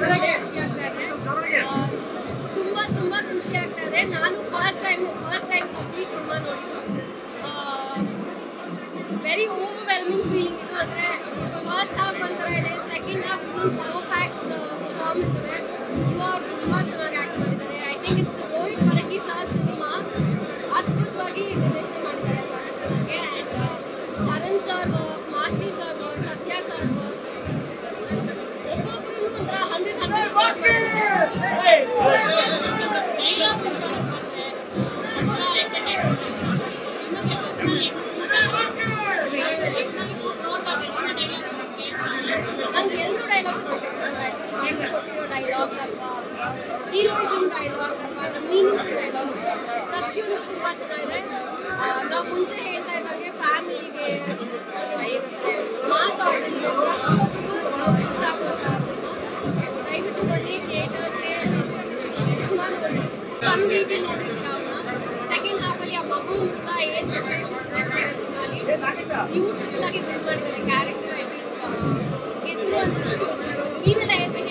ಸಿಕ್ಕಾಪಟ್ಟೆ ಖುಷಿ ಆಗ್ತಾ ಇದೆ. ತುಂಬ ಖುಷಿ ಆಗ್ತಾ ಇದೆ. ನಾನು ಫಸ್ಟ್ ಟೈಮ್ ಕಂಪ್ಲೀಟ್ ಸಿನಿಮಾ ನೋಡಿದ್ದು. ವೆರಿ ಓವರ್ವೆಲ್ಮಿಂಗ್ ಫೀಲಿಂಗ್ ಇದು. ಅಂದರೆ ಫಸ್ಟ್ ಹಾಫ್ ಒಂಥರ ಇದೆ, ಸೆಕೆಂಡ್ ಹಾಫ್ ಇನ್ನೊಂದು ಪವರ್ ಪ್ಯಾಕ್ ಪರ್ಫಾರ್ಮೆನ್ಸ್ ಇದೆ. ಅವ್ರು ತುಂಬ ಚೆನ್ನಾಗಿ ಆ್ಯಕ್ಟ್ ಮಾಡಿದ್ದಾರೆ. I think it's Rohit Padaki sir cinema ಅದ್ಭುತವಾಗಿ ನಿರ್ದೇಶನ ಮಾಡಿದ್ದಾರೆ ಅಂತ ಅನಿಸ್ತು ನನಗೆ. And Charan sir work, Masti sir work, Satya sir work, ಒಬ್ಬೊಬ್ಬರೂ ಒಂಥರ 100 ಸ್ಪಾಟ್ ಮಾಡಿದ್ದಾರೆ. ನಂಗೆ ಎಲ್ಲರೂ ಡೈಲಾಗ್ಸ್ ಸಾಕಷ್ಟು ಇಷ್ಟ ಆಯಿತು. ನಾವು ಕೊಟ್ಟಿರೋ ಡೈಲಾಗ್ಸ್ ಅಥವಾ ಹೀರೋಯಿಸಮ್ ಡೈಲಾಗ್ಸ್ ಅಥವಾ ಮೀನಿಂಗ್ಫುಲ್ ಡೈಲಾಗ್ಸ್ ಪ್ರತಿಯೊಂದು ತುಂಬ ಚೆನ್ನಾಗಿದೆ. ನಾವು ಮುಂಚೆ ಹೇಳ್ತಾ ಇದ್ದಂಗೆ ಫ್ಯಾಮಿಲಿಗೆ ಏನಂದರೆ ಮಾಸ್ ಆಡಿಯನ್ಸ್ಗೆ ಪ್ರತಿಯೊಬ್ಬರಿಗೂ ಇಷ್ಟ ಆಗುವಂಥ ಸಿನಿಮಾ. ದಯವಿಟ್ಟು ಬನ್ನಿ ಥಿಯೇಟರ್ಸ್ಗೆ ಸಿನಿಮಾ ನೋಡಿ. ಕಮ್ಮಿ ರೀತಿ ನೋಡಿರ್ತೀರ ಅವ್ರನ್ನ. ಸೆಕೆಂಡ್ ಹಾಫಲ್ಲಿ ಆ ಮಗು ಮುಖ ಏನು ಸೆಪರೇಷನ್ ತೋರಿಸಿದ್ದಾರೆ ಸಿನಿಮಾಲಿ ಬ್ಯೂಟಿಫುಲ್ ಆಗಿ ಬಿಲ್ಡ್ ಮಾಡಿದ್ದಾರೆ. ಕ್ಯಾರೆಕ್ಟರ್ ಐ ಥಿಂಕ್ ಗೆದ್ರು ಅನ್ಸುತ್ತೆ. ನೀವೆಲ್ಲ ಹೇಳ್ಬೇಕು.